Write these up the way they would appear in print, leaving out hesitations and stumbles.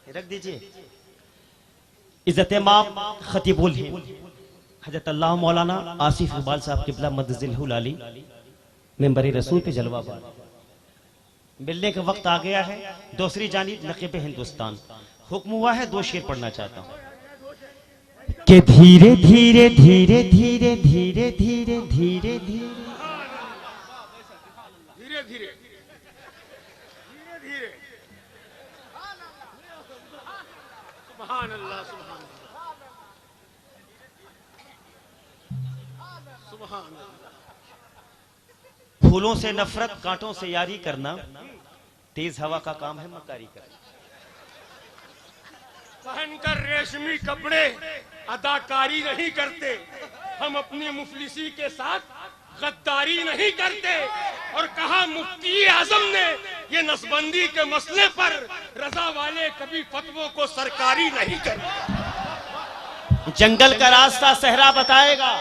रख दीजिए। इज्जत माम खतीबुल हिंद हजरत अल्लाह मौलाना आसिफ इकबाल साहब किबला मदजिल आली मेंबर रसूल पे जलवा बार मिलने का वक्त आ गया है। दूसरी जानिब नकीब हिंदुस्तान हुक्म हुआ है, 2 शेर पढ़ना चाहता हूँ कि धीरे धीरे धीरे धीरे धीरे धीरे धीरे धीरे धीरे धीरे सुभान अल्लाह सुभान अल्लाह। फूलों से नफरत कांटों से यारी करना, तेज हवा का काम है मकारी करना। पहनकर रेशमी कपड़े अदाकारी नहीं करते, हम अपनी मुफलिसी के साथ गद्दारी नहीं करते। और कहा मुफ्ती आजम ने ये नसबंदी के मसले पर रजा वाले कभी फतवों को सरकारी नहीं करते। जंगल का रास्ता सहरा बताएगा,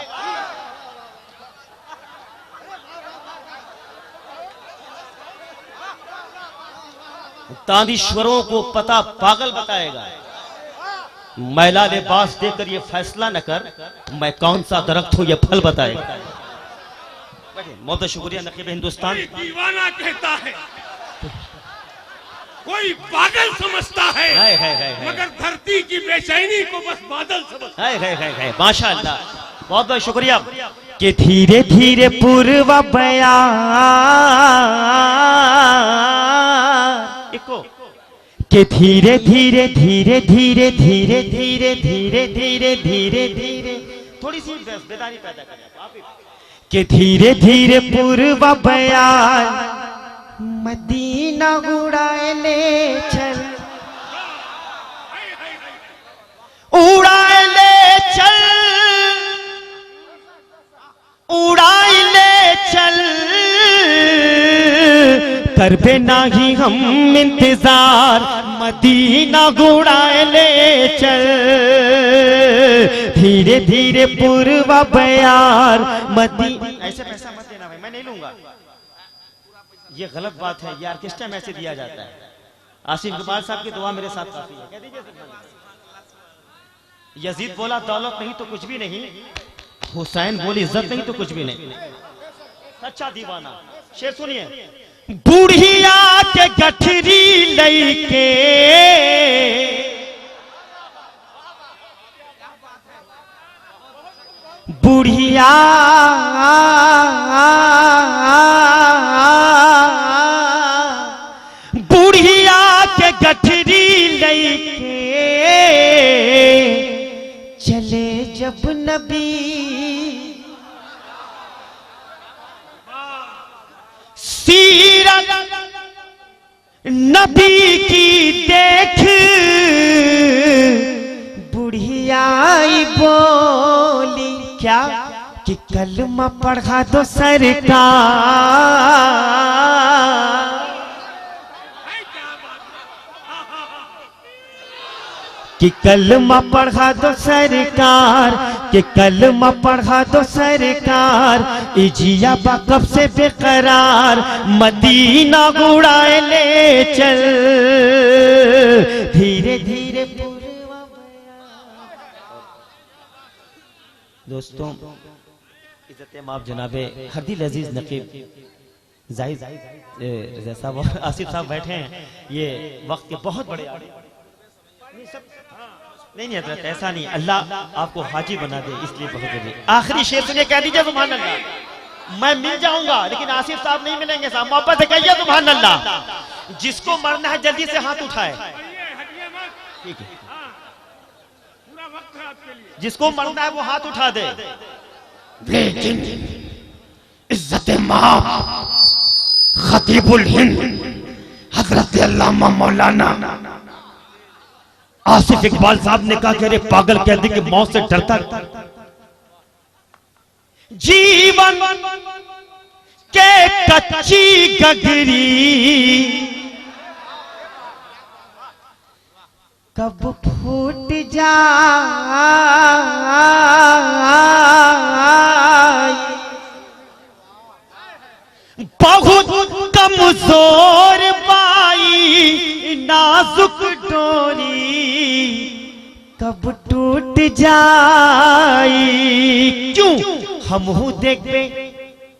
तांदीश्वरों को पता पागल बताएगा। मैला लिबास देकर ये फैसला न कर मैं कौन सा दरख्त हूं, ये फल बताएगा। बहुत शुक्रिया नकीब हिंदुस्तान। कोई दीवाना कहता है, कोई पागल समझता है, मगर धरती की बेचैनी को बस बादल समझता है। माशाअल्लाह, बहुत बहुत शुक्रिया। कि धीरे धीरे पूर्व बयान इको कि धीरे धीरे धीरे धीरे धीरे धीरे धीरे धीरे धीरे धीरे थोड़ी सी बेदारी पैदा करें आप कि धीरे धीरे पूर्व बयान मदीना उड़ाए ले चल, उड़ाए ले चल, उड़ाए ले चल, कर बे नाही हम इंतजार, मदीना उड़ाए ले चल। धीरे धीरे पूर्व बयार मदीना। ऐसे पैसा मत देना भाई, मैं नहीं लूंगा, ये गलत बात है। ये ऑर्केस्ट्रा में ऐसे दिया जाता है। आसिफ इकबाल साहब की दुआ मेरे साथ काफी है, कह दीजिए। यजीद बोला दौलत नहीं तो कुछ भी नहीं, हुसैन बोली इज्जत नहीं तो कुछ भी नहीं। सच्चा दीवाना। शेर सुनिए। बुढ़िया के गठरी लईके बुढ़िया बुढ़िया के गठरी लईके चले जब नबी सीरत नबी की देख बुढ़ियाई बोली क्या कि कलमा पढ़ा दो सरकार, कि कलमा पढ़ा दो सरकार, कि कलमा पढ़ा दो सरकार, इजिया कब से बेकरार, मदीना उड़ाए ले चल। धीरे धीरे दोस्तों, इज्जत माफ जनाबे हरदिल अजीज नकीब जाहिद रजा साहब आसिफ साहब बैठे हैं। ये वक्त के बहुत बड़े नहीं हजरत, ऐसा नहीं, अल्लाह आपको हाजी बना दे इसलिए बहुत बड़ी। आखिरी शेर सुनिए, कह दीजिए सुभान अल्लाह। मैं मिल जाऊंगा लेकिन आसिफ साहब नहीं मिलेंगे साहब, मोहब्बत से कहिए सुभान अल्लाह। जिसको मरना है जल्दी से हाथ उठाए, ठीक है, जिसको मरना है वो हाथ उठा दे। लेकिन इज्जत मां खतीबुल हिंद हजरत अल्लामा मौलाना आसिफ इकबाल साहब ने कहा कि अरे पागल कैदी की मौत से डरता जीवन के कच्ची गगरी कब फूट जाए, बहुत कमजोर पाई नाजुक डोरी कब टूट जाई, क्यों हम हूँ देख पे,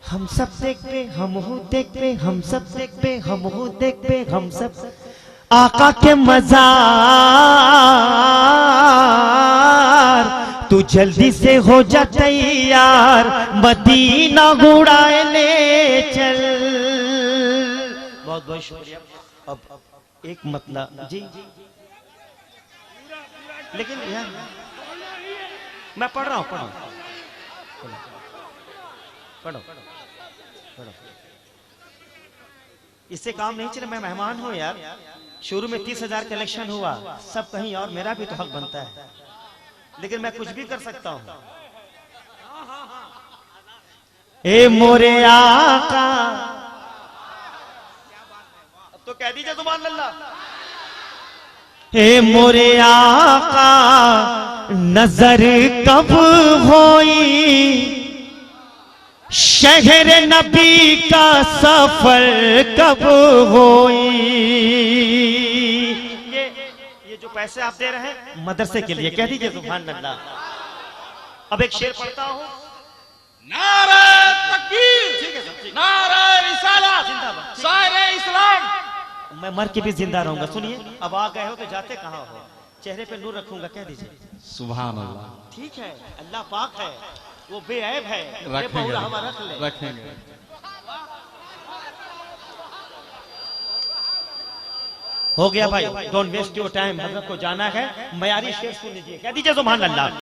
हम सब देख पे, हम हूँ देख पे, हम सब देख पे, हम हूँ देख पे, हम सब आका के मजार, तू जल्दी से हो जा तैयार, मदीना उड़ाए ले चल। बहुत बहुत शुक्रिया। अब एक मतलब जी, लेकिन यार मैं पढ़ रहा हूँ, पढ़ो। इससे काम नहीं चले, मैं मेहमान हूँ यार। शुरू में 30,000 कलेक्शन हुआ, सब कहीं और, मेरा भी तो हक बनता है, लेकिन मैं कुछ भी कर सकता हूँ। ए मोरे आका, अब तो कह दीजिए सुभान अल्लाह। ए मोरे आका नजर कब होई, शहर नबी का सफर कब होई। ये जो पैसे आप दे रहे हैं मदरसे के लिए, कह दीजिए सुभान अल्लाह। अब एक शेर पढ़ता हूँ। नारे तकबीर, नारे रिसालत, सारे इस्लाम। मैं मर के भी जिंदा रहूंगा। सुनिए, अब आ गए हो तो जाते कहाँ हो, चेहरे पे नूर रखूंगा, कह दीजिए सुभान अल्लाह। ठीक है, अल्लाह पाक है, वो बेऐब है, रखेंगे, हमारा रख ले। रखेंगे। हो गया भाई, डोंट वेस्ट योर टाइम, हजरत को जाना है। मयारी शेर सुन लीजिए, कह दीजिए सुभान अल्लाह।